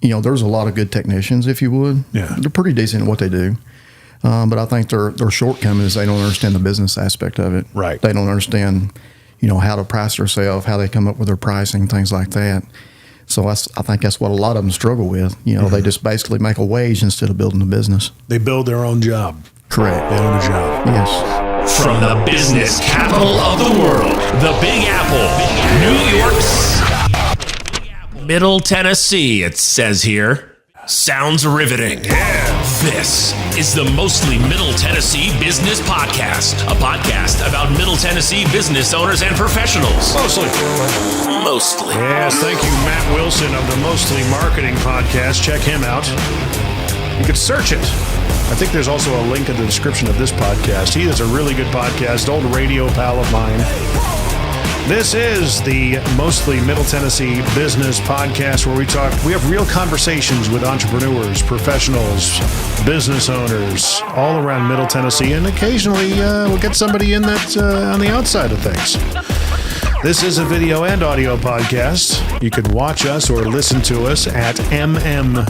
there's a lot of good technicians, if you would. Yeah. They're pretty decent at what they do. But I think their shortcoming is they don't understand the business aspect of it. Right. They don't understand, how to price themselves, how they come up with their pricing, things like that. So I think that's what a lot of them struggle with. They just basically make a wage instead of building a business. They build their own job. Correct. They own a job. Yes. From the business capital of the world, the Big Apple, New York, Middle Tennessee, it says here. Sounds riveting. Yeah. This is the Mostly Middle Tennessee Business Podcast, a podcast about Middle Tennessee business owners and professionals. Mostly. Yes, thank you, Matt Wilson of the Mostly Marketing Podcast. Check him out. You can search it. I think there's also a link in the description of this podcast. He is a really good podcast, old radio pal of mine. This is the Mostly Middle Tennessee Business Podcast where we have real conversations with entrepreneurs, professionals, business owners all around Middle Tennessee, and occasionally we'll get somebody in that's on the outside of things. This is a video and audio podcast. You can watch us or listen to us at MMTBP.com.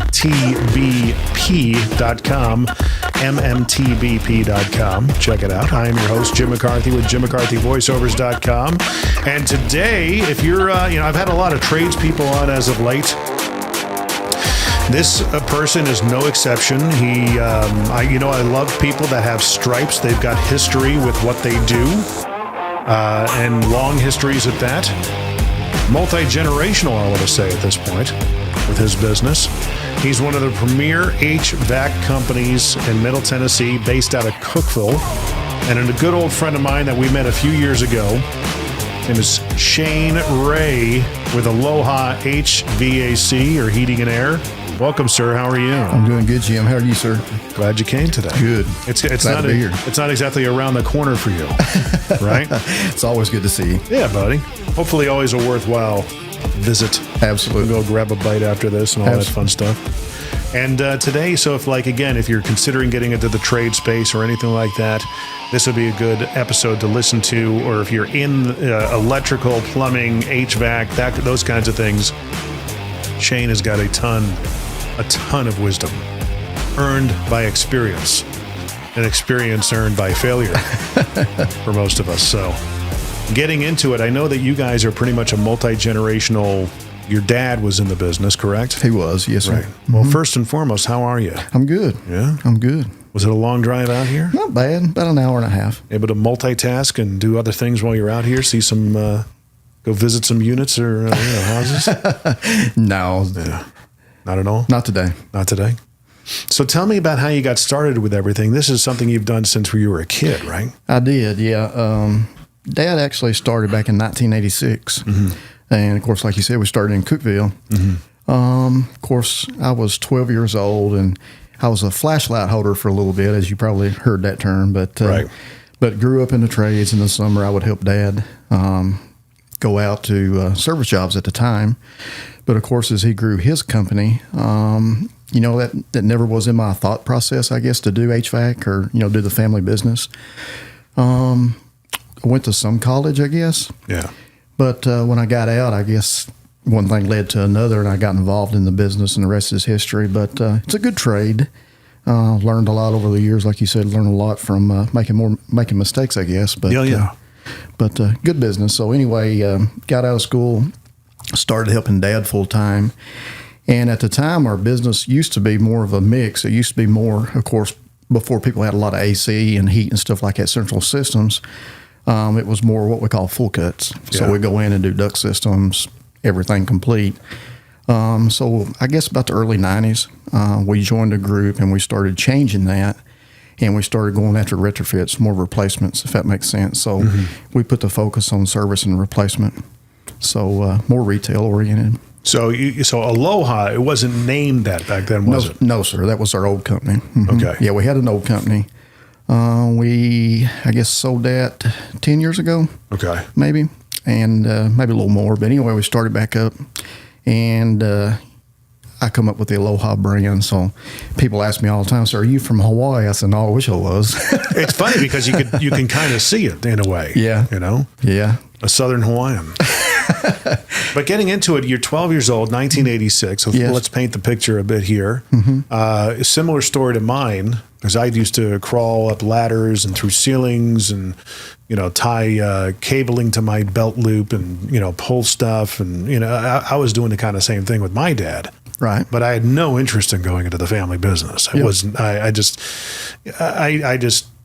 MMTBP.com. Check it out. I am your host, Jim McCarthy with JimMcCarthyVoiceovers.com. And today, if you're, I've had a lot of tradespeople on as of late. This person is no exception. I love people that have stripes. They've got history with what they do. And long histories at that. Multi-generational, I want to say at this point, with his business. He's one of the premier HVAC companies in Middle Tennessee, based out of Cookeville. And a good old friend of mine that we met a few years ago. His name is Shane Ray with Aloha HVAC, or Heating and Air. Welcome, sir. How are you? I'm doing good, Jim. How are you, sir? Glad you came today. Good. It's not exactly around the corner for you, right? It's always good to see you. Yeah, buddy. Hopefully always a worthwhile visit. Absolutely. We'll go grab a bite after this and all that fun stuff. And today, so if you're considering getting into the trade space or anything like that, this would be a good episode to listen to. Or if you're in electrical, plumbing, HVAC, those kinds of things, Shane has got a ton of wisdom earned by experience, and experience earned by failure for most of us. So getting into it, I know that you guys are pretty much a multi-generational. Your dad was in the business, correct? He was, yes, sir. Right. Well, first and foremost, how are you? I'm good. Yeah? I'm good. Was it a long drive out here? Not bad. About an hour and a half. Able to multitask and do other things while you're out here? See some, go visit some units or houses? No. Yeah. Not at all? Not today. Not today? So tell me about how you got started with everything. This is something you've done since you were a kid, right? I did, yeah. Dad actually started back in 1986. Mm-hmm. And, of course, like you said, we started in Cookeville. Mm-hmm. Of course, I was 12 years old, and I was a flashlight holder for a little bit, as you probably heard that term. But right. But grew up in the trades. In the summer, I would help Dad go out to service jobs at the time. But, of course, as he grew his company, that never was in my thought process, I guess, to do HVAC or, do the family business. I went to some college, I guess. Yeah. But when I got out, I guess one thing led to another, and I got involved in the business, and the rest is history. But it's a good trade. Learned a lot over the years, like you said. Learned a lot from making mistakes, I guess. But but good business. So anyway, got out of school, started helping Dad full time, and at the time, our business used to be more of a mix. It used to be more, of course, before people had a lot of AC and heat and stuff like that, central systems. It was more what we call full cuts. So we go in and do duct systems, everything complete. So I guess about the early 90s, we joined a group and we started changing that. And we started going after retrofits, more replacements, if that makes sense. So we put the focus on service and replacement. So more retail oriented. So Aloha, it wasn't named that back then, was it? No, sir. That was our old company. Mm-hmm. Okay. Yeah, we had an old company. I guess, sold that 10 years ago. Okay. Maybe. And maybe a little more. But anyway, we started back up. And I come up with the Aloha brand. So people ask me all the time, so are you from Hawaii? I said, no, I wish I was. It's funny because you can kind of see it in a way. Yeah. You know? Yeah. A Southern Hawaiian. But getting into it, you're 12 years old, 1986. So Yes. let's paint the picture a bit here. A similar story to mine, because I used to crawl up ladders and through ceilings and, tie cabling to my belt loop and, pull stuff. And, I was doing the kind of same thing with my dad. Right. But I had no interest in going into the family business. It wasn't.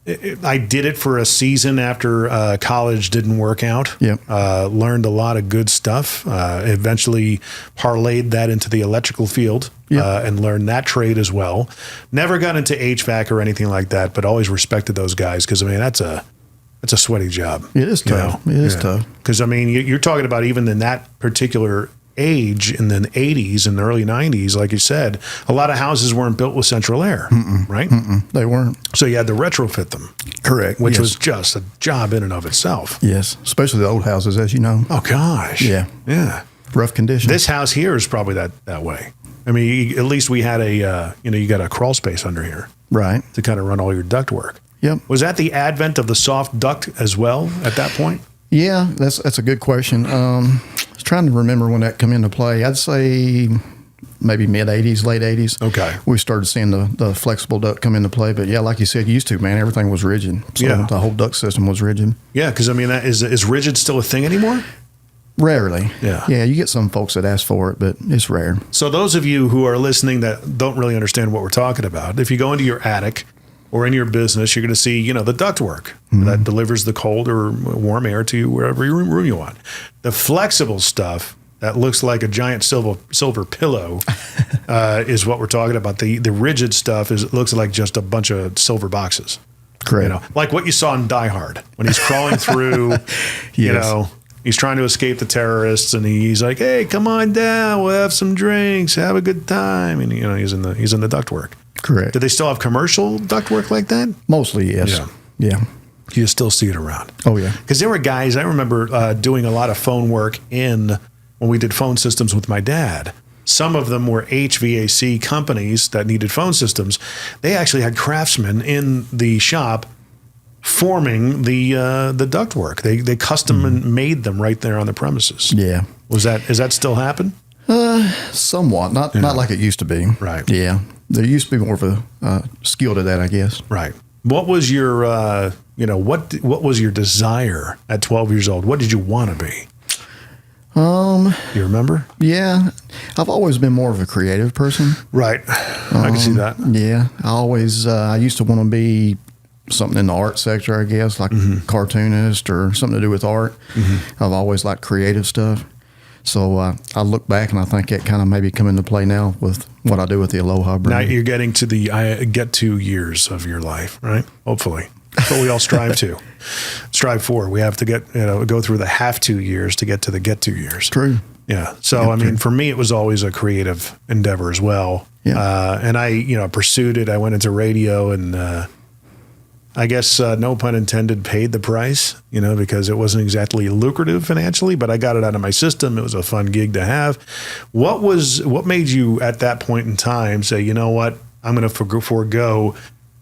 I did it for a season after college didn't work out. Yep. Learned a lot of good stuff. Eventually parlayed that into the electrical field and learned that trade as well. Never got into HVAC or anything like that, but always respected those guys because, that's a sweaty job. It is tough. It is tough. Because, you're talking about even in that particular age in the 80s and the early 90s, like you said, a lot of houses weren't built with central air, right? They weren't. So you had to retrofit them. Correct. Which Yes. was just a job in and of itself. Yes, especially the old houses, as you know. Oh, gosh. Yeah. Yeah. Rough condition. This house here is probably that way. At least we had you got a crawl space under here Right. to kind of run all your duct work. Yep. Was that the advent of the soft duct as well at that point? Yeah, that's a good question. I was trying to remember when that come into play. I'd say maybe mid 80s, late 80s. Okay. We started seeing the flexible duct come into play. But yeah, like you said, used to, man, everything was rigid. So Yeah. the whole duct system was rigid. Yeah, because is rigid still a thing anymore? Rarely. Yeah. Yeah, you get some folks that ask for it, but it's rare. So those of you who are listening that don't really understand what we're talking about, if you go into your attic or in your business, you're going to see, the ductwork that delivers the cold or warm air to wherever room you want. The flexible stuff that looks like a giant silver pillow is what we're talking about. The rigid stuff looks like just a bunch of silver boxes. Correct. Like what you saw in Die Hard when he's crawling through, Yes. He's trying to escape the terrorists, and he's like, "Hey, come on down. We'll have some drinks. Have a good time." And he's in the ductwork. Correct. Do they still have commercial ductwork like that? Mostly, yes. Yeah. You still see it around. Oh, yeah. Because there were guys, I remember doing a lot of phone work when we did phone systems with my dad. Some of them were HVAC companies that needed phone systems. They actually had craftsmen in the shop forming the ductwork. They custom and made them right there on the premises. Yeah. Is that still happen? Somewhat. Not like it used to be. Right. Yeah. There used to be more of a skill to that, I guess. Right. What was your what was your desire at 12 years old? What did you want to be? You remember? Yeah. I've always been more of a creative person. Right. I can see that. Yeah. I used to want to be something in the art sector, I guess, like cartoonist or something to do with art. I've always liked creative stuff. So I look back and I think that kind of maybe come into play now with what I do with the Aloha brand. Now you're getting to the get to years of your life, right? Hopefully. That's what we all strive for. We have to go through the have to years to get to the get to years. True. Yeah. So, for me, it was always a creative endeavor as well. Yeah. And I, pursued it. I went into radio and, I guess, no pun intended, paid the price, because it wasn't exactly lucrative financially, but I got it out of my system. It was a fun gig to have. What made you at that point in time say, you know what, I'm going to forego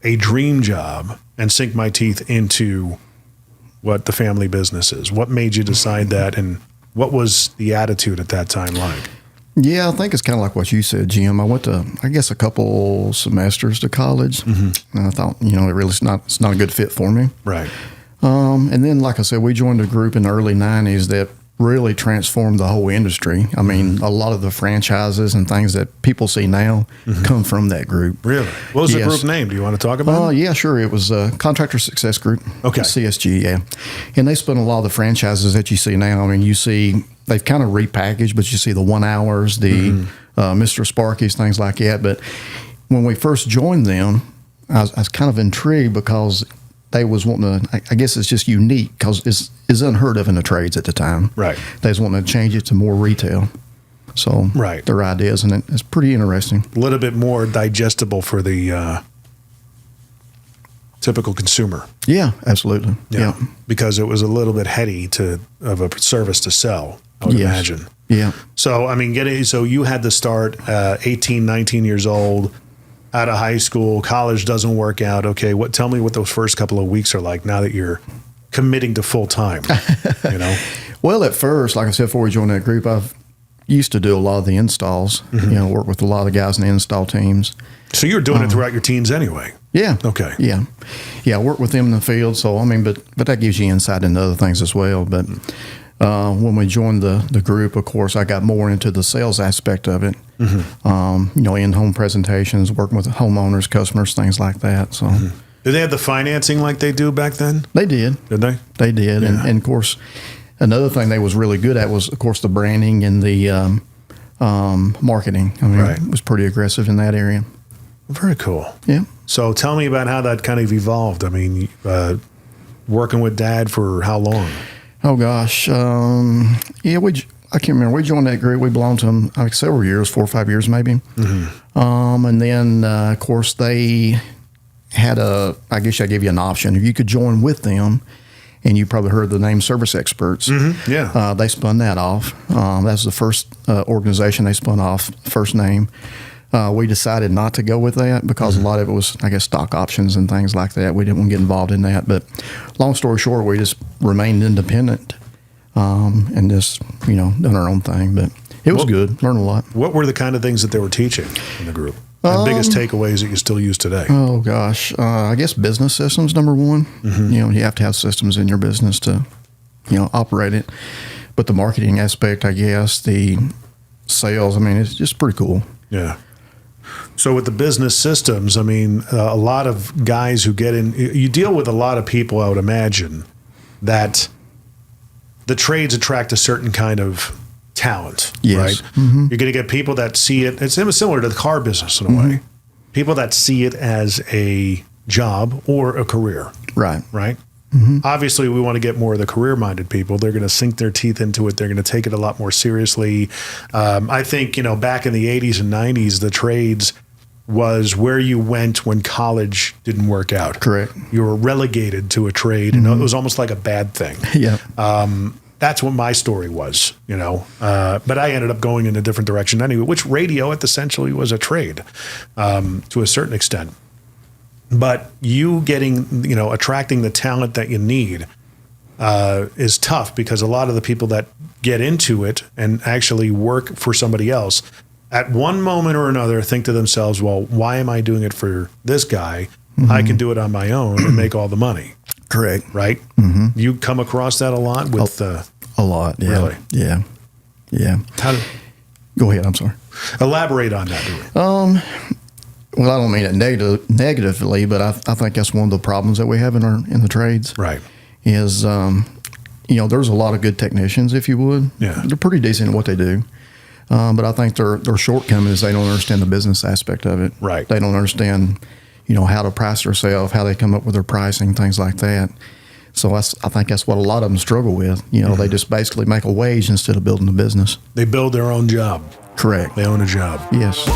a dream job and sink my teeth into what the family business is? What made you decide that, and what was the attitude at that time like? Yeah, I think it's kind of like what you said, Jim. I went to, I guess, a couple semesters to college, and I thought, it's not a good fit for me. Right. And then, like I said, we joined a group in the early 90s that really transformed the whole industry. I mean, a lot of the franchises and things that people see now come from that group. Really? What was the group name? Do you want to talk about it? Yeah, sure. It was Contractor Success Group. Okay. CSG, yeah. And they spun a lot of the franchises that you see now. I mean, you see, they've kind of repackaged, but you see the 1 hours, the Mr. Sparky's, things like that. But when we first joined them, I was kind of intrigued because they was wanting to, I guess it's just unique because it's unheard of in the trades at the time. Right. They was wanting to change it to more retail. So right. Their ideas, and it's pretty interesting. A little bit more digestible for the typical consumer. Yeah, absolutely. Yeah. Because it was a little bit heady of a service to sell, I would imagine. Yeah. So, so you had to start 18, 19 years old, out of high school, college doesn't work out. Okay, tell me what those first couple of weeks are like now that you're committing to full time, Well, at first, like I said, before we joined that group, I've used to do a lot of the installs, work with a lot of the guys in the install teams. So you were doing it throughout your teens anyway? Yeah. Okay. Yeah. Yeah, I work with them in the field. So, I mean, but that gives you insight into other things as well. But when we joined the group, of course, I got more into the sales aspect of it. In-home presentations, working with homeowners, customers, things like that. So, Did they have the financing like they do back then? They did. Did they? They did. Yeah. And of course, another thing they was really good at was, of course, the branding and the marketing. I mean, it was pretty aggressive in that area. Very cool. Yeah. So tell me about how that kind of evolved. I mean, working with Dad for how long? Oh, gosh. I can't remember. We joined that group. We belonged to them several years, 4 or 5 years maybe. And then, of course, they had I guess I gave you an option. If you could join with them, and you probably heard the name Service Experts. They spun that off. That's the first organization they spun off, first name. We decided not to go with that because a lot of it was, I guess, stock options and things like that. We didn't want to get involved in that. But long story short, we just remained independent and just, done our own thing. But it was good. Learned a lot. What were the kind of things that they were teaching in the group? The biggest takeaways that you still use today? Oh, gosh. I guess business systems, number one. You have to have systems in your business to, operate it. But the marketing aspect, I guess, the sales, I mean, it's just pretty cool. Yeah. So with the business systems, I mean, a lot of guys who get in, you deal with a lot of people, I would imagine, that the trades attract a certain kind of talent, right? You're going to get people that see it. It's similar to the car business in a way. People that see it as a job or a career. Right. Obviously, we want to get more of the career-minded people. They're going to sink their teeth into it. They're going to take it a lot more seriously. I think, back in the 80s and 90s, the trades was where you went when college didn't work out. Correct. You were relegated to a trade, and it was almost like a bad thing. Yeah. That's what my story was, But I ended up going in a different direction anyway, which radio essentially was a trade to a certain extent. But you getting, attracting the talent that you need is tough because a lot of the people that get into it and actually work for somebody else at one moment or another think to themselves, well, why am I doing it for this guy? I can do it on my own and make all the money. Correct. Right? You come across that a lot with a lot. Yeah. Really? Yeah. Yeah. Go ahead. I'm sorry. Elaborate on that. Well, I don't mean it negatively, but I think that's one of the problems that we have in the trades. Right. Is there's a lot of good technicians, if you would. Yeah. They're pretty decent at what they do. But I think their shortcoming is they don't understand the business aspect of it. Right. They don't understand, how to price themselves, how they come up with their pricing, things like that. So I think that's what a lot of them struggle with. They just basically make a wage instead of building a business. They build their own job. Correct. They own a job. Yes.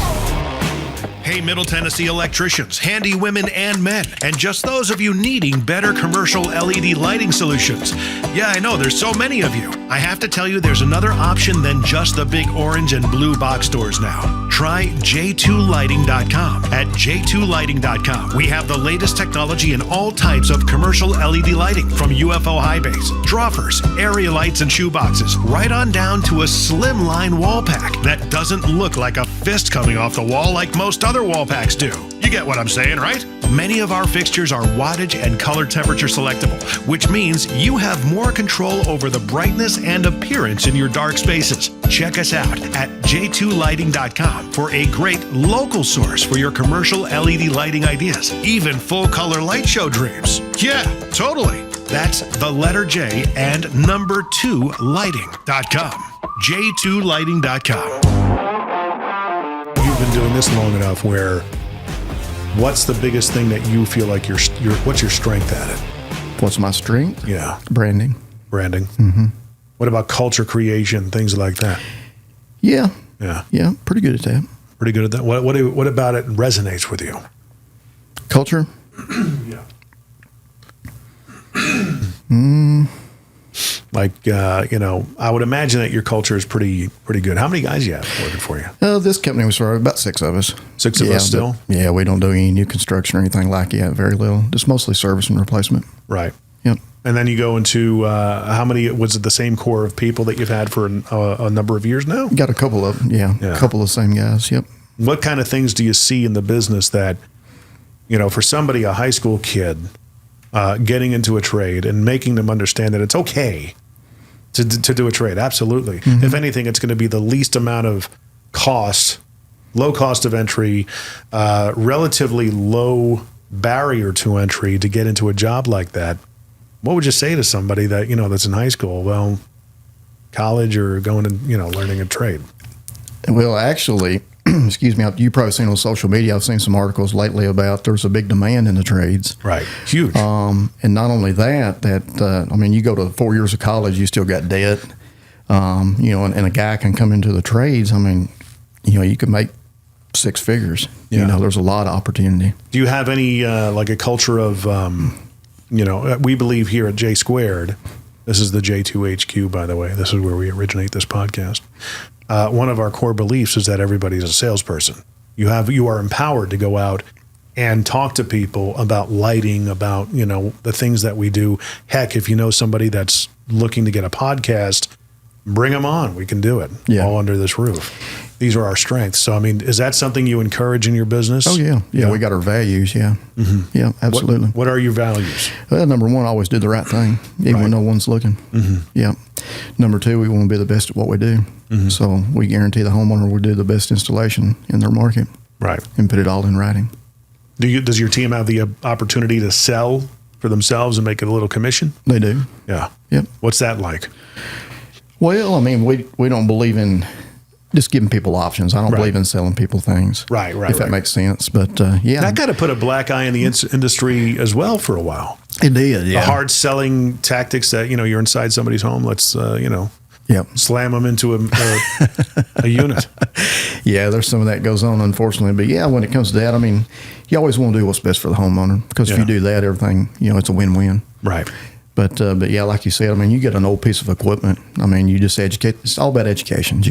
Hey, Middle Tennessee electricians, handy women and men, and just those of you needing better commercial LED lighting solutions. Yeah, I know, there's so many of you. I have to tell you, there's another option than just the big orange and blue box stores now. Try j2lighting.com. At j2lighting.com, we have the latest technology in all types of commercial LED lighting, from UFO high base, drawers, area lights, and shoeboxes, right on down to a slimline wall pack that doesn't look like a fist coming off the wall like most other wall packs do. You get what I'm saying, right? Many of our fixtures are wattage and color temperature selectable, which means you have more control over the brightness and appearance in your dark spaces. Check us out at j2lighting.com for a great local source for your commercial LED lighting ideas, even full color light show dreams. Yeah, totally. That's the letter J and number 2 lighting.com. j2lighting.com. You've been doing this long enough where what's the biggest thing that you feel like what's your strength at it? What's my strength? Yeah. Branding. What about culture creation, things like that? Yeah. Yeah. Yeah. Pretty good at that. Pretty good at that. What about it resonates with you? Culture? Yeah. I would imagine that your culture is pretty good. How many guys you have working for you? This company we started, about 6 of us. 6 of us still? Yeah, we don't do any new construction or anything like that. Very little. Just mostly service and replacement. Right. Yep. And then you go into how many? Was it the same core of people that you've had for a number of years now? Got a couple of them, yeah. A couple of the same guys, yep. What kind of things do you see in the business that, for somebody, a high school kid, getting into a trade and making them understand that it's okay to do a trade? Absolutely. Mm-hmm. If anything, it's going to be the least amount of cost, low cost of entry, relatively low barrier to entry to get into a job like that. What would you say to somebody that, that's in high school? Well, college or going to, learning a trade? Well, actually, excuse me, you've probably seen on social media, I've seen some articles lately about there's a big demand in the trades. Right. Huge. And not only that, you go to 4 years of college, you still got debt, and a guy can come into the trades. You can make six figures. Yeah. There's a lot of opportunity. Do you have any, like a culture of, we believe here at J Squared, this is the J2HQ, by the way, this is where we originate this podcast. One of our core beliefs is that everybody's a salesperson. You are empowered to go out and talk to people about lighting, about, the things that we do. Heck, if you know somebody that's looking to get a podcast, bring them on. We can do it all under this roof. These are our strengths. So, is that something you encourage in your business? Oh, yeah. Yeah, we got our values, yeah. Mm-hmm. Yeah, absolutely. What are your values? Well, number one, always do the right thing, even when no one's looking. Mm-hmm. Yeah. Number two, we want to be the best at what we do. Mm-hmm. So we guarantee the homeowner will do the best installation in their market. Right. And put it all in writing. Does your team have the opportunity to sell for themselves and make it a little commission? They do. Yeah. Yep. What's that like? Well, we don't believe in just giving people options. I don't believe in selling people things. Right. If that makes sense. But, yeah. That got to put a black eye in the industry as well for a while. It did, yeah. The hard selling tactics that, you're inside somebody's home. Let's, slam them into a unit. Yeah, there's some of that goes on, unfortunately. But, yeah, when it comes to that, you always want to do what's best for the homeowner. Because if you do that, everything, it's a win-win. Right. But yeah, like you said, you get an old piece of equipment. You just educate. It's all about education.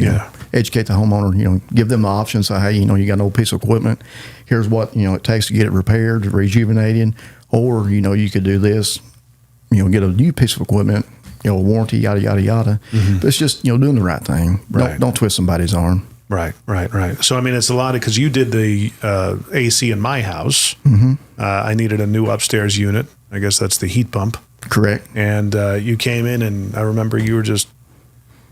Educate the homeowner. Give them the options. Say, hey, you got an old piece of equipment. Here's what it takes to get it repaired, rejuvenated, or you could do this. Get a new piece of equipment. Warranty, yada yada yada. Mm-hmm. But it's just doing the right thing. Right. Don't twist somebody's arm. Right. So it's a lot of, because you did the AC in my house. Mm-hmm. I needed a new upstairs unit. I guess that's the heat pump. Correct. And you came in, and I remember you were just.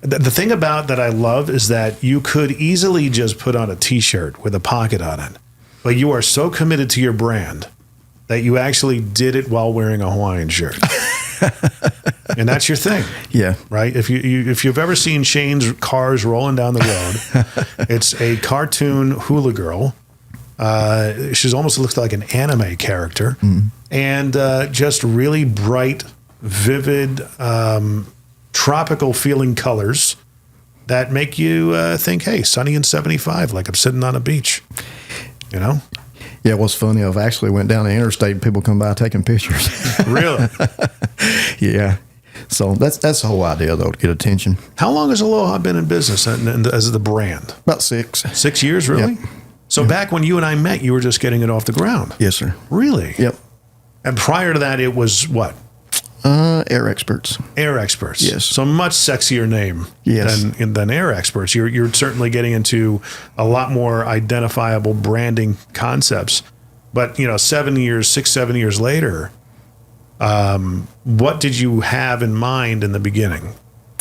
The thing about that I love is that you could easily just put on a T-shirt with a pocket on it, but you are so committed to your brand that you actually did it while wearing a Hawaiian shirt. And that's your thing. Yeah. Right? If you've ever seen Shane's cars rolling down the road, it's a cartoon hula girl. She almost looks like an anime character. Mm. And just really bright, vivid, tropical feeling colors that make you think, hey, sunny and 75, like I'm sitting on a beach. Yeah, what's funny, I've actually went down the interstate and people come by taking pictures. Really? Yeah. So that's the whole idea, though, to get attention. How long has Aloha been in business and as the brand? About 6. 6 years, really? Yep. So back when you and I met, you were just getting it off the ground. Yes, sir. Really? Yep. And prior to that, it was what? Air Experts. Air Experts. Yes. So much sexier name than Air Experts. You're certainly getting into a lot more identifiable branding concepts. But 7 years later, what did you have in mind in the beginning?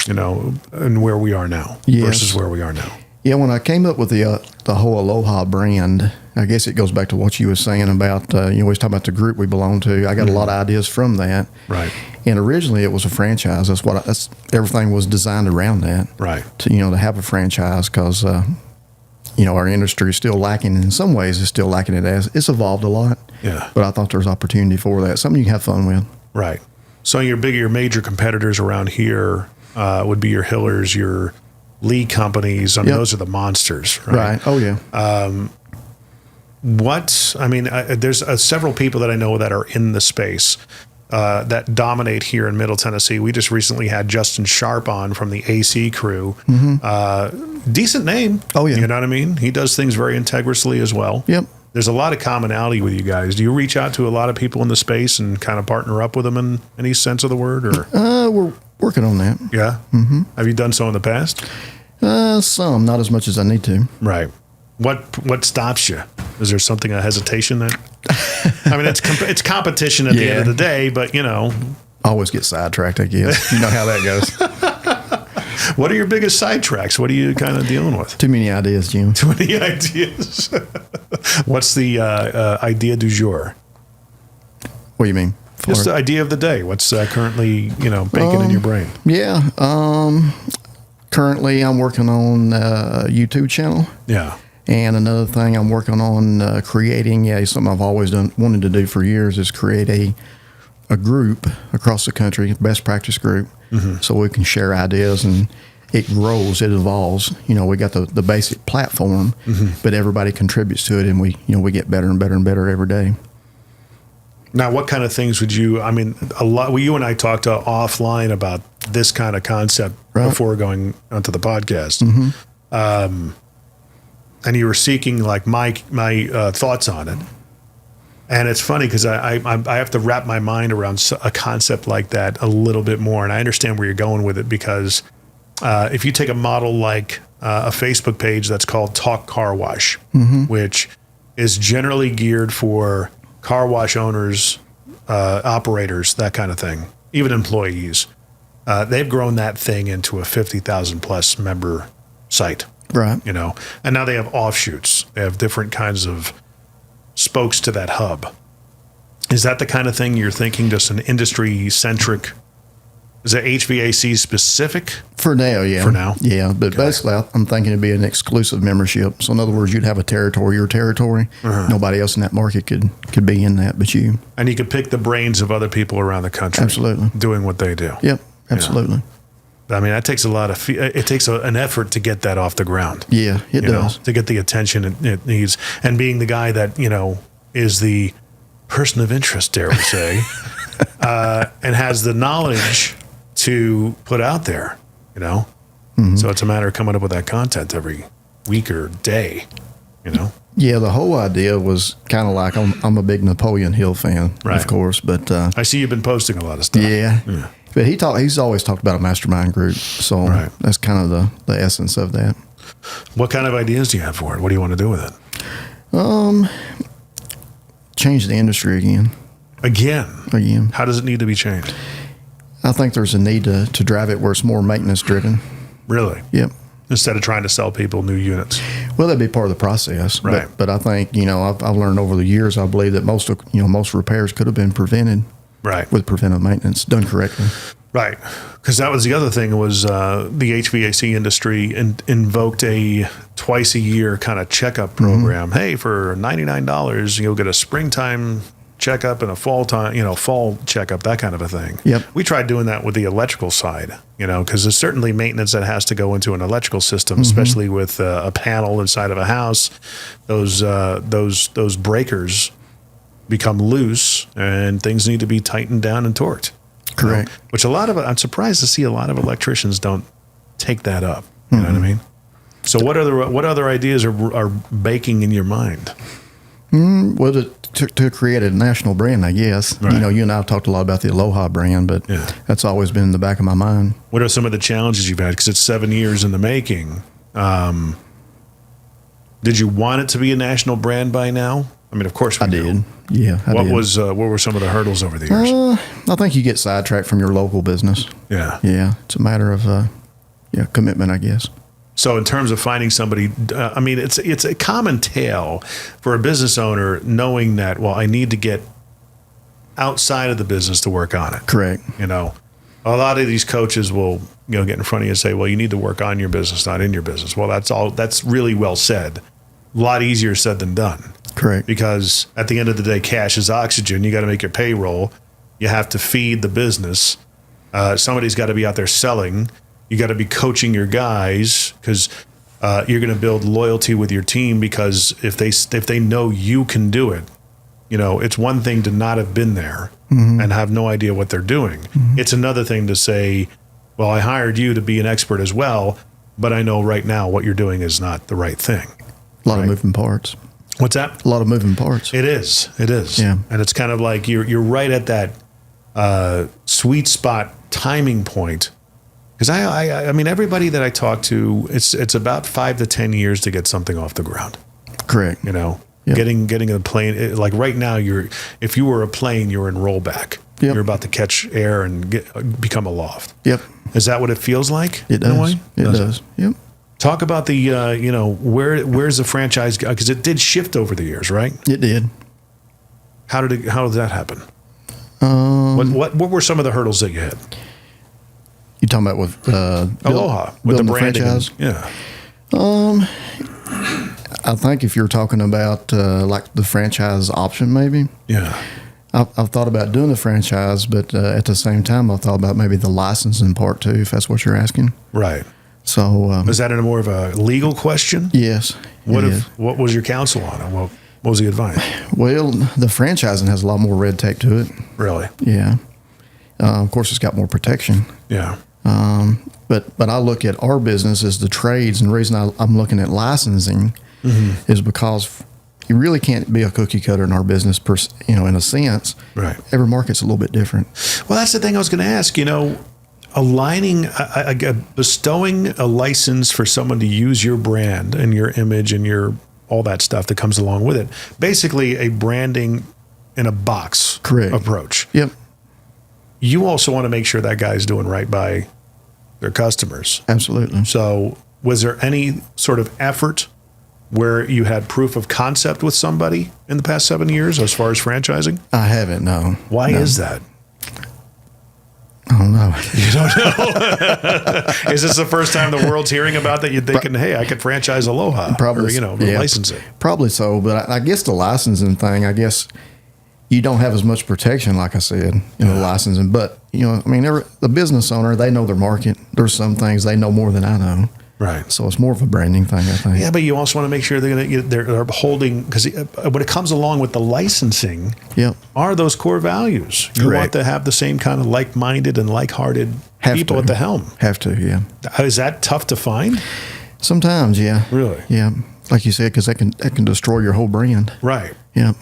And where we are now versus where we are now. Yeah, when I came up with the whole Aloha brand, I guess it goes back to what you were saying about, you always talk about the group we belong to. I got a lot of ideas from that. Right. And originally it was a franchise. That's everything was designed around that. Right. To have a franchise because, our industry is still lacking. In some ways, it's still lacking it as it's evolved a lot. Yeah. But I thought there's opportunity for that. Something you can have fun with. Right. So your major competitors around here would be your Hillers, your Lee companies. Those are the monsters, right? Right. Oh, yeah. There's several people that I know that are in the space that dominate here in Middle Tennessee. We just recently had Justin Sharp on from the AC crew. Mm-hmm. Decent name. Oh, yeah. You know what I mean? He does things very integriously as well. Yep. there's a lot of commonality with you guys. Do you reach out to a lot of people in the space and kind of partner up with them in any sense of the word? Or We're working on that. yeah, mm-hmm. Have you done so in the past? Some, not as much as I need to. Right. What stops you? Is there something, a hesitation that? I mean, it's competition at the end of the day, but Always get sidetracked, I guess. You know how that goes. What are your biggest sidetracks? What are you kind of dealing with? Too many ideas, Jim. Too many ideas. What's the idea du jour? What do you mean? Just the idea of the day. What's currently, baking in your brain? Yeah. Currently, I'm working on a YouTube channel. Yeah. And another thing I'm working on creating, something I've always wanted to do for years is create a group across the country, best practice group, so we can share ideas and it grows, it evolves. We got the basic platform, but everybody contributes to it, and we get better and better and better every day. Now, what kind of things would you? I mean, a lot. Well, you and I talked offline about this kind of concept before going onto the podcast, and you were seeking like my thoughts on it. And it's funny because I have to wrap my mind around a concept like that a little bit more, and I understand where you're going with it because if you take a model like a Facebook page that's called Talk Car Wash, which is generally geared for car wash owners, operators, that kind of thing, even employees, they've grown that thing into a 50,000 plus member site, right? And now they have offshoots. They have different kinds of spokes to that hub. Is that the kind of thing you're thinking? Just an industry centric? Is it HVAC specific? For now, yeah. For now? Yeah, but basically I'm thinking it'd be an exclusive membership. So in other words, you'd have a territory, your territory. Nobody else in that market could be in that but you. And you could pick the brains of other people around the country. Absolutely. Doing what they do. Yep, absolutely. I mean, that takes a lot of, it takes an effort to get that off the ground. Yeah, it does. To get the attention it needs. And being the guy that, is the person of interest, dare we say, and has the knowledge to put out there, So it's a matter of coming up with that content every week or day, Yeah, the whole idea was kind of like I'm a big Napoleon Hill fan, of course, but I see you've been posting a lot of stuff. Yeah. But he's always talked about a mastermind group, so that's kind of the essence of that. What kind of ideas do you have for it? What do you want to do with it? Change the industry again. Again. How does it need to be changed? I think there's a need to drive it where it's more maintenance driven. Really? Yep. Instead of trying to sell people new units. Well, that'd be part of the process. Right. But I think, I've learned over the years, I believe that most repairs could have been prevented. Right. With preventive maintenance done correctly. Right. Because that was the other thing was the HVAC industry invoked a twice a year kind of checkup program. Hey, for $99, you'll get a springtime checkup and a fall checkup, that kind of a thing. Yep. We tried doing that with the electrical side, because there's certainly maintenance that has to go into an electrical system, especially with a panel inside of a house. Those breakers become loose and things need to be tightened down and torqued. Correct. Which I'm surprised to see a lot of electricians don't take that up. You know what I mean? So what other ideas are baking in your mind? Well, to create a national brand, I guess. Right. You and I have talked a lot about the Aloha brand, but that's always been in the back of my mind. What are some of the challenges you've had? Because it's 7 years in the making. Did you want it to be a national brand by now? I mean, of course we did. Yeah, What were some of the hurdles over the years? I think you get sidetracked from your local business. Yeah. Yeah, it's a matter of commitment, I guess. So in terms of finding somebody, it's a common tale for a business owner knowing that, well, I need to get outside of the business to work on it. Correct. A lot of these coaches will, get in front of you and say, well, you need to work on your business, not in your business. Well, that's really well said. A lot easier said than done. Correct. Because at the end of the day, cash is oxygen. You got to make your payroll. You have to feed the business. Somebody's got to be out there selling. You got to be coaching your guys because you're going to build loyalty with your team because if they know you can do it, it's one thing to not have been there and have no idea what they're doing. It's another thing to say, well, I hired you to be an expert as well, but I know right now what you're doing is not the right thing. A lot of moving parts. What's that? A lot of moving parts. It is. Yeah. And it's kind of like you're right at that sweet spot timing point. Because I mean, everybody that I talk to, it's about 5 to 10 years to get something off the ground. Correct. You know, Yep. getting a plane, like right now, if you were a plane, you're in rollback. Yep. You're about to catch air and become a loft. Yep. Is that what it feels like? It in a does. way? It does. Yep. Talk about the, where's the franchise? Because it did shift over the years, right? It did. How did that happen? What were some of the hurdles that you had? You talking about with Aloha with the building branding? franchise? Yeah. I think if you're talking about like the franchise option, maybe. Yeah. I've thought about doing the franchise, but at the same time, I've thought about maybe the licensing part too, if that's what you're asking. Right. So Is that more of a legal question? yes. What it is. what was your counsel on it? What was the advice? Well, the franchising has a lot more red tape to it. Really? Yeah. Of course, it's got more protection. Yeah. But I look at our business as the trades, and the reason I'm looking at licensing is because you really can't be a cookie cutter in our business, in a sense. Right. Every market's a little bit different. Well, that's the thing I was going to ask. Aligning, bestowing a license for someone to use your brand and your image and your all that stuff that comes along with it. Basically, a branding in a box Correct. approach. Yep. You also want to make sure that guy's doing right by their customers. Absolutely. So, was there any sort of effort where you had proof of concept with somebody in the past 7 years as far as franchising? I haven't, no. Why No. is that? I don't know. You don't know? Is this the first time the world's hearing about that? You're thinking, hey, I could franchise Aloha. Probably, Or, yeah. license it. Probably so, but I guess the licensing thing, I guess you don't have as much protection, like I said, licensing. But, the business owner, they know their market. There's some things they know more than I know. Right. So it's more of a branding thing, I think. Yeah, but you also want to make sure they're holding, because when it comes along with the licensing, Yep. are those core values. You want Correct. to have the same kind of like-minded and like-hearted Have people to. at the helm. Have to, yeah. Is that tough to find? Sometimes, yeah. Really? Yeah. Like you said, because that can destroy your whole brand. Right. Yeah.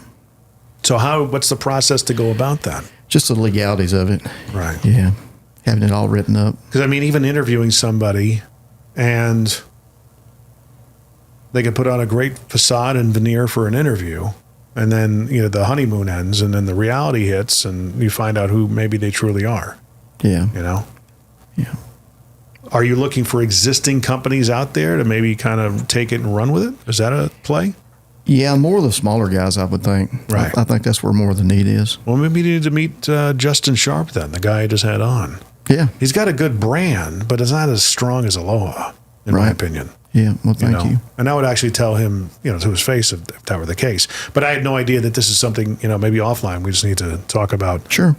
So what's the process to go about that? Just the legalities of it. Right. Yeah. Having it all written up. Because, even interviewing somebody and they can put on a great facade and veneer for an interview, and then, the honeymoon ends, and then the reality hits, and you find out who maybe they truly are, Yeah. Yeah. Are you looking for existing companies out there to maybe kind of take it and run with it? Is that a play? Yeah, more of the smaller guys, I would think. Right. I think that's where more of the need is. Well, maybe you need to meet Justin Sharp then, the guy I just had on. Yeah. He's got a good brand, but it's not as strong as Aloha, in my Right. opinion. Yeah. Well, thank you. And I would actually tell him, to his face if that were the case. But I had no idea that this is something, maybe offline we just need to talk about. Sure.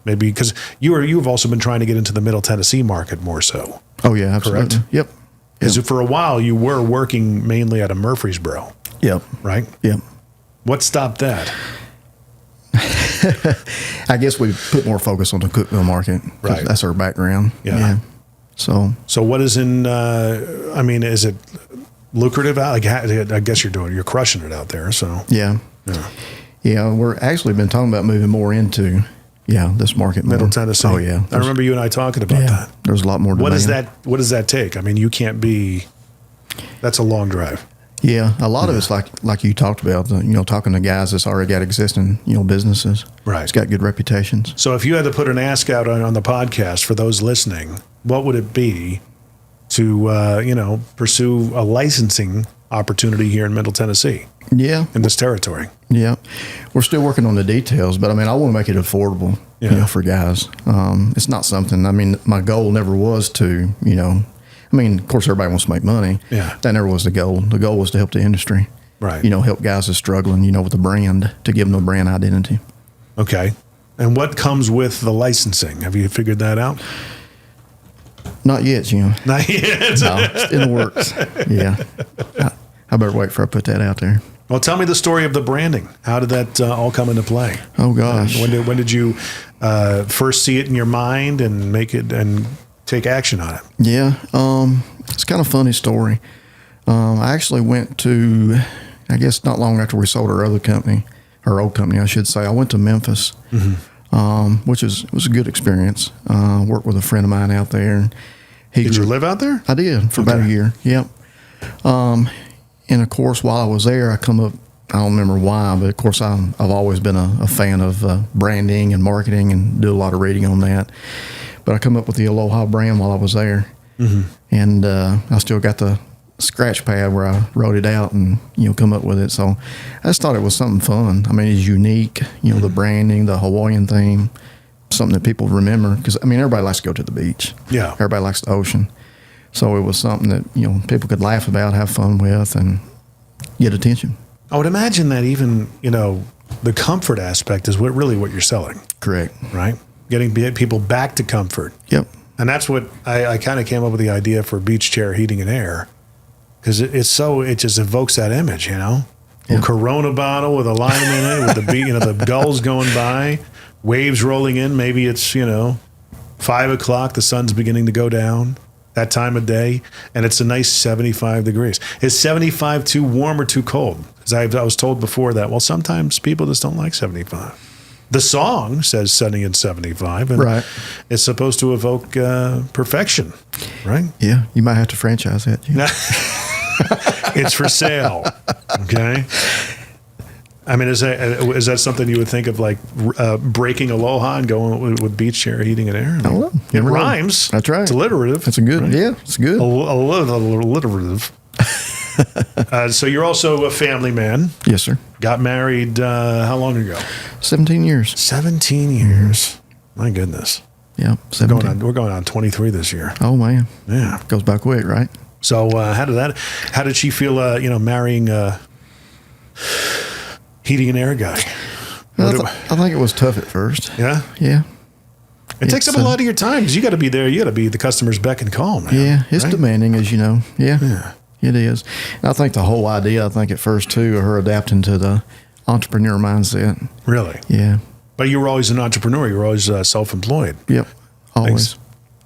Maybe because you've also been trying to get into the Middle Tennessee market more so. Oh, yeah, absolutely. Correct? Yep. Because for a while you were working mainly out of Murfreesboro, Yep. right? Yep. What stopped that? I guess we put more focus on the Cookeville market. 'Cause Right. That's our background. Yeah. So, So what is in? Is it lucrative? I guess you're crushing it out there. So yeah. We're actually been talking about moving more into, this market. Middle more. Tennessee. Oh, yeah. I remember you and I talking about that. There's a lot more What demand. does that take? You can't be. That's a long drive. Yeah. A lot of it's like you talked about, talking to guys that's already got existing, businesses. Right. It's got good reputations. So if you had to put an ask out on the podcast for those listening, what would it be to pursue a licensing opportunity here in Middle Tennessee Yeah. in this territory? Yeah. We're still working on the details, but I want to make it affordable, for guys. It's not something, my goal never was to, of course everybody wants to make money. Yeah. That never was the goal. The goal was to help the industry. Right. Help guys that's struggling, with the brand, to give them a brand identity. Okay. And what comes with the licensing? Have you figured that out? Not yet, Jim. Not yet. No, it's in the works. Yeah. I better wait before I put that out there. Well, tell me the story of the branding. How did that all come into play? Oh, gosh. When did you first see it in your mind and make it and take action on it? Yeah. It's kind of a funny story. I actually went to, I guess not long after we sold our other company, our old company, I should say, I went to Memphis, which was a good experience. Worked with a friend of mine out there. And Did you live out there? I did for about a year. Yep. And of course, while I was there, I come up. I don't remember why, but of course, I've always been a fan of branding and marketing and do a lot of reading on that. But I come up with the Aloha brand while I was there, and I still got the scratch pad where I wrote it out and come up with it. So I just thought it was something fun. I mean, it's unique. The branding, the Hawaiian theme, something that people remember because everybody likes to go to the beach. Yeah, everybody likes the ocean. So it was something that people could laugh about, have fun with, and get attention. I would imagine that even the comfort aspect is what you're selling. Correct. Right. Getting people back to comfort. Yep. And that's what I kind of came up with the idea for beach chair heating and air, because it just evokes that image, A Corona bottle with a lime in it, with the gulls going by, waves rolling in. Maybe it's 5 o'clock, the sun's beginning to go down. That time of day, and it's a nice 75 degrees. Is 75 too warm or too cold? As I was told before that, well, sometimes people just don't like 75. The song says sunny and 75, and right. It's supposed to evoke perfection, right? Yeah, you might have to franchise that. It's for sale, okay? Is that something you would think of, like breaking Aloha and going with beach chair heating and air? It rhymes. That's right. It's alliterative. It's a good. Right? Yeah, it's good. Alliterative. So you're also a family man. Yes, sir. Got married how long ago? 17 years. 17 years. My goodness. Yeah, 17. We're going on 23 this year. Oh man. Yeah. Goes by quick, right? So how did she feel? Marrying heating and air guy. I think it was tough at first. Yeah? Yeah. It takes up a lot of your time because you got to be there. You got to be the customer's beck and call, man. Yeah, it's demanding, as you know. Yeah. It is. And I think the whole idea, at first, too, of her adapting to the entrepreneur mindset. Really? Yeah. But you were always an entrepreneur. You were always self-employed. Yep. Always.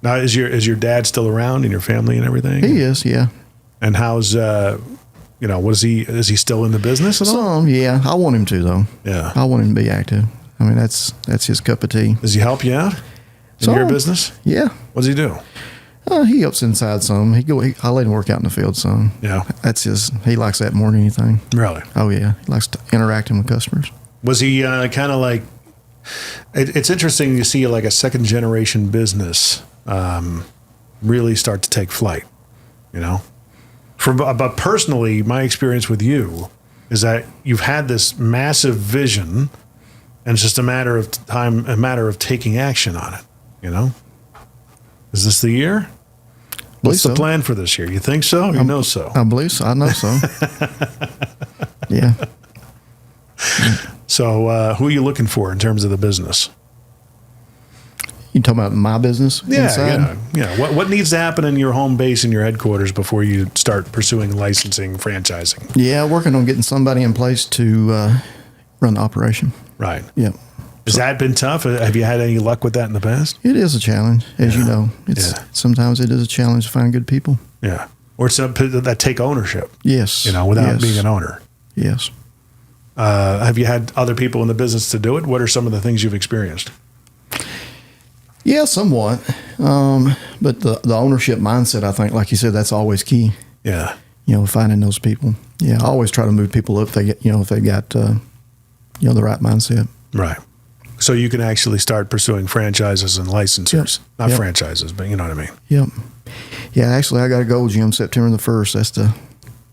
Now, is your dad still around in your family and everything? He is, yeah. And how's, is he still in the business at all? Some, yeah. I want him to, though. Yeah. I want him to be active. That's his cup of tea. Does he help you out in your business? Yeah. What does he do? He helps inside some. I let him work out in the field some. Yeah. He likes that more than anything. Really? Oh, yeah. He likes interacting with customers. Was he kind of like, it's interesting to see like a second generation business really start to take flight, But personally, my experience with you is that you've had this massive vision and it's just a matter of time, a matter of taking action on it, Is this the year? What's the plan for this year? You think so? You know so? I believe so. I know so. Yeah. So who are you looking for in terms of the business? You talking about my business? Yeah. What needs to happen in your home base and your headquarters before you start pursuing licensing, franchising? Yeah, working on getting somebody in place to run the operation. Right. Yeah. Has that been tough? Have you had any luck with that in the past? It is a challenge, as you know. Sometimes it is a challenge to find good people. Yeah. Or some that take ownership. Yes. Without being an owner. Yes. Have you had other people in the business to do it? What are some of the things you've experienced? Yeah, somewhat. But the ownership mindset, I think, like you said, that's always key. Yeah. Finding those people. Yeah, I always try to move people up if they get, if they got, the right mindset. Right. So you can actually start pursuing franchises and licensors. Yep. Not franchises, but you know what I mean. Yep. Yeah, actually, I got a goal, Jim, September the 1st.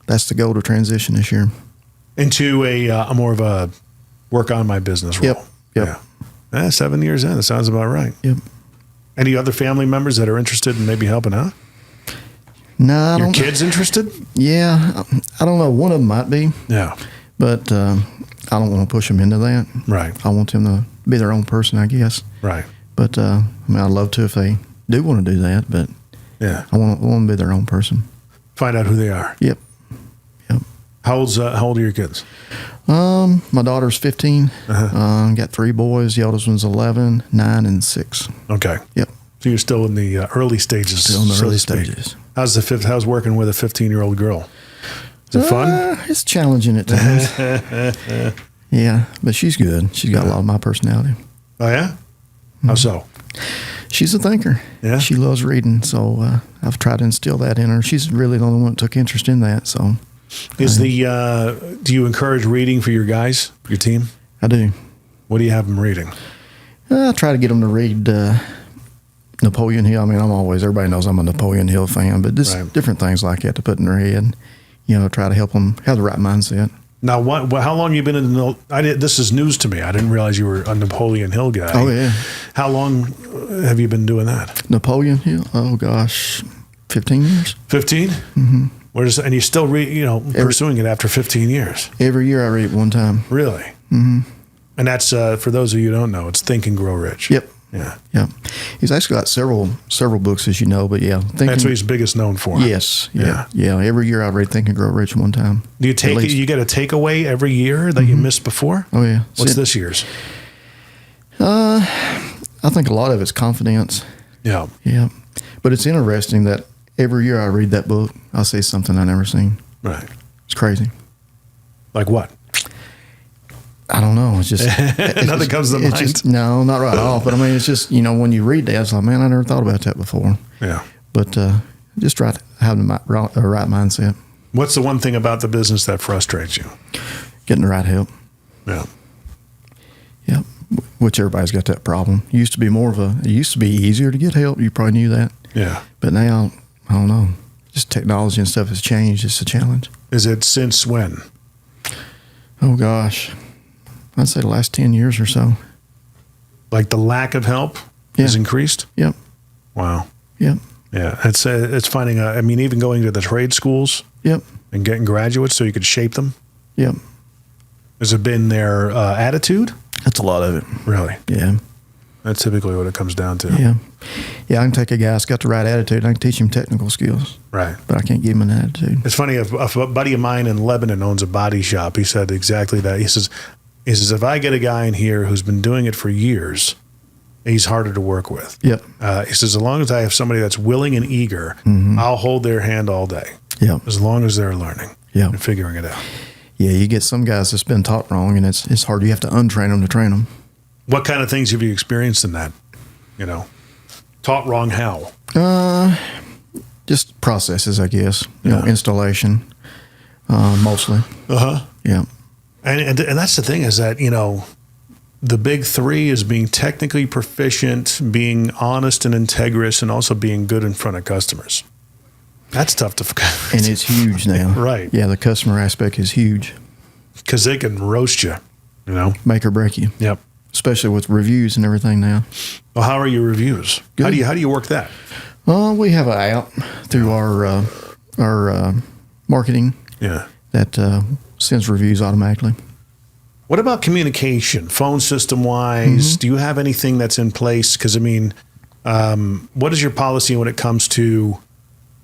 That's the goal to transition this year. Into a more of a work on my business role. Yep. Yeah. 7 years in, that sounds about right. Yep. Any other family members that are interested in maybe helping out? No, I don't. Your kids interested? Yeah, I don't know. One of them might be. Yeah. But I don't want to push them into that. Right. I want them to be their own person, I guess. Right. But I'd love to if they do want to do that. But yeah, I want them to be their own person. Find out who they are. Yep. How old are your kids? My daughter's 15. Got 3 boys. The oldest one's 11, 9, and 6. Okay. Yep. So you're still in the early stages. Still in the early stages. How's working with a 15-year-old girl? Is it fun? It's challenging at times. Yeah, but she's good. She's got a lot of my personality. Oh, yeah? How so? She's a thinker. Yeah? She loves reading, so I've tried to instill that in her. She's really the only one that took interest in that. So, do you encourage reading for your guys, your team? I do. What do you have them reading? I try to get them to read Napoleon Hill. I mean, everybody knows I'm a Napoleon Hill fan, but just different things like that to put in their head. Try to help them have the right mindset. Now, how long have you been in this is news to me. I didn't realize you were a Napoleon Hill guy. Oh, yeah. How long have you been doing that? Napoleon Hill? Oh, gosh, 15 years. 15? Mm-hmm. And you still pursuing it after 15 years? Every year I read it one time. Really? Mm-hmm. And that's, for those of you who don't know, it's Think and Grow Rich. Yep. Yeah. Yep. He's actually got several books, as you know, but yeah. That's what he's biggest known for. Yes. Yeah. Every year I read Think and Grow Rich one time. Do you take it? You get a takeaway every year that you missed before? Oh, yeah. What's this year's? I think a lot of it's confidence. Yeah. Yeah. But it's interesting that every year I read that book, I'll see something I've never seen. Right. It's crazy. Like what? I don't know. It's just nothing comes to mind. No, not right off. But I mean, it's just when you read that, it's like, man, I never thought about that before. Yeah. But just try to have the right mindset. What's the one thing about the business that frustrates you? Getting the right help. Yeah. Yeah. Which everybody's got that problem. It used to be easier to get help. You probably knew that. Yeah. But now, I don't know. Just technology and stuff has changed. It's a challenge. Is it since when? Oh gosh. I'd say the last 10 years or so. Like the lack of help has increased? Yep. Wow. Yep. Yeah. It's finding even going to the trade schools. Yep. And getting graduates so you could shape them. Yep. Has it been their attitude? That's a lot of it. Really? Yeah. That's typically what it comes down to. Yeah. Yeah, I can take a guy that's got the right attitude. I can teach him technical skills. Right. But I can't give him an attitude. It's funny, a buddy of mine in Lebanon owns a body shop. He said exactly that. He says, if I get a guy in here who's been doing it for years, he's harder to work with. Yep. He says, as long as I have somebody that's willing and eager, I'll hold their hand all day. Yep. As long as they're learning and figuring it out. Yeah, you get some guys that's been taught wrong, and it's hard. You have to untrain them to train them. What kind of things have you experienced in that? Taught wrong how? Just processes, I guess. Installation, mostly. Yeah. And that's the thing is that, the big three is being technically proficient, being honest and integrous, and also being good in front of customers. That's tough to forget. And it's huge now. Right. Yeah, the customer aspect is huge. Because they can roast you, Make or break you. Yep. Especially with reviews and everything now. Well, how are your reviews? Good. How do you work that? We have an app through our marketing that sends reviews automatically. What about communication, phone system wise? Do you have anything that's in place? Because what is your policy when it comes to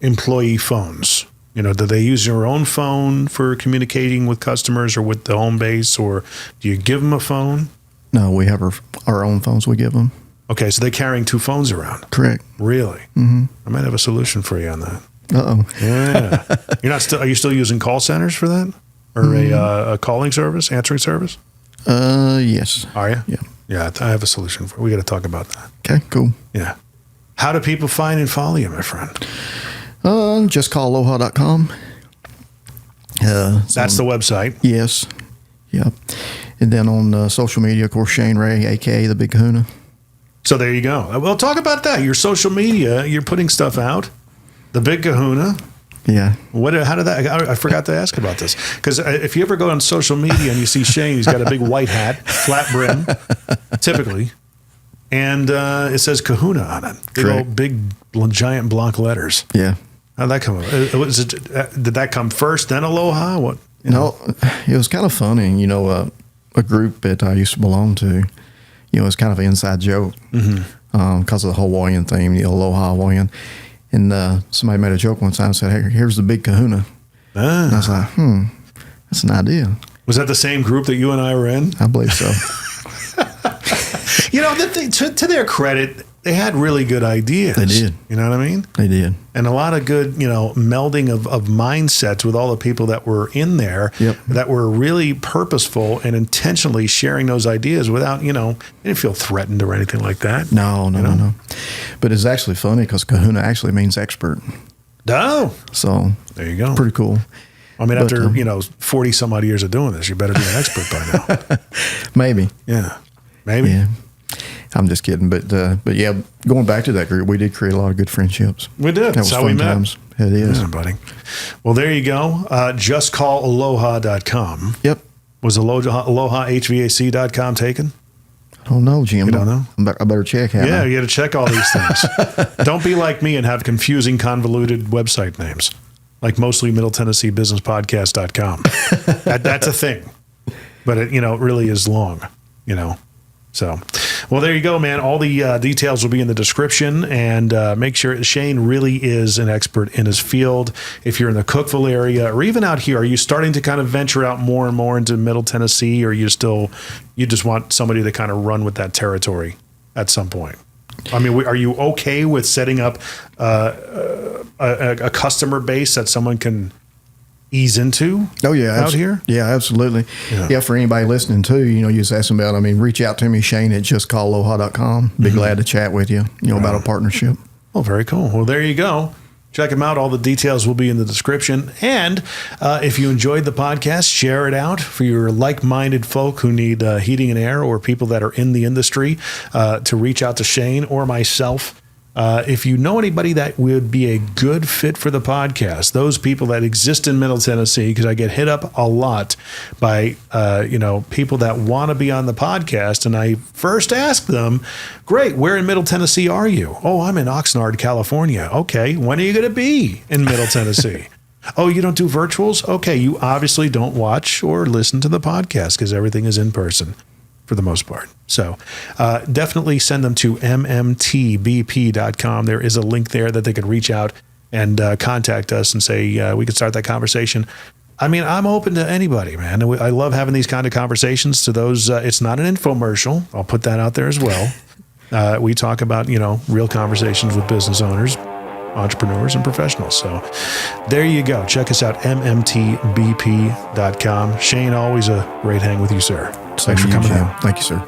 employee phones? Do they use your own phone for communicating with customers or with the home base, or do you give them a phone? No, we have our own phones we give them. Okay, so they're carrying two phones around. Correct. Really? Mm-hmm. I might have a solution for you on that. Uh-oh. Yeah. Are you still using call centers for that? Or a calling service, answering service? Yes. Are you? Yeah. Yeah, I have a solution for it. We got to talk about that. Okay, cool. Yeah. How do people find and follow you, my friend? Just call aloha.com. That's the website. Yes. Yep. And then on social media, of course, Shane Ray, a.k.a. the Big Kahuna. So there you go. Well, talk about that. Your social media, you're putting stuff out. The Big Kahuna. Yeah. How did that? I forgot to ask about this. Because if you ever go on social media and you see Shane, he's got a big white hat, flat brim, typically. And it says Kahuna on it. Big giant block letters. Yeah. How'd that come up? Did that come first, then Aloha? What? No, it was kind of funny. A group that I used to belong to, it's kind of an inside joke because of the Hawaiian theme, the Aloha Hawaiian. And somebody made a joke one time and said, "Hey, here's the Big Kahuna." And I was like, that's an idea. Was that the same group that you and I were in? I believe so. To their credit, they had really good ideas. They did. You know what I mean? They did. And a lot of good, melding of mindsets with all the people that were in there that were really purposeful and intentionally sharing those ideas without, they didn't feel threatened or anything like that. No. But it's actually funny because kahuna actually means expert. Oh. So there you go. Pretty cool. I mean, after, 40 some odd years of doing this, you better be an expert by now. Maybe. Yeah. Maybe. Yeah. I'm just kidding. But yeah, going back to that group, we did create a lot of good friendships. We did. That's how we met. Times. It is. Yeah, buddy. Well, there you go. JustCallAloha.com. Yep. Was AlohaHVAC.com taken? I don't know, Jim. You don't know? I better check. You got to check all these things. Don't be like me and have confusing, convoluted website names, like mostly Middle Tennessee Business Podcast.com. That's a thing, but it really is long. So, well, there you go, man. All the details will be in the description, and make sure Shane really is an expert in his field. If you're in the Cookeville area or even out here, are you starting to kind of venture out more and more into Middle Tennessee, or you just want somebody to kind of run with that territory at some point? I mean, are you okay with setting up a customer base that someone can ease into? Oh yeah, out here. Yeah, absolutely. Yeah, for anybody listening too, you just ask them about. reach out to me, Shane at justcallaloha.com. Be glad to chat with you. About a partnership. Oh, very cool. Well, there you go. Check them out. All the details will be in the description. And if you enjoyed the podcast, share it out for your like-minded folk who need heating and air, or people that are in the industry, to reach out to Shane or myself. If you know anybody that would be a good fit for the podcast, those people that exist in Middle Tennessee, because I get hit up a lot by, people that want to be on the podcast. And I first ask them, great, where in Middle Tennessee are you? Oh, I'm in Oxnard, California. Okay, when are you going to be in Middle Tennessee? Oh, you don't do virtuals? Okay, you obviously don't watch or listen to the podcast because everything is in person for the most part. So definitely send them to MMTBP.com. There is a link there that they could reach out and contact us and say we could start that conversation. I mean, I'm open to anybody, man. I love having these kind of conversations. To those, it's not an infomercial. I'll put that out there as well. We talk about, real conversations with business owners, entrepreneurs, and professionals. So there you go. Check us out, MMTBP.com. Shane, always a great hang with you, sir. Thanks for coming out. Thank you, sir.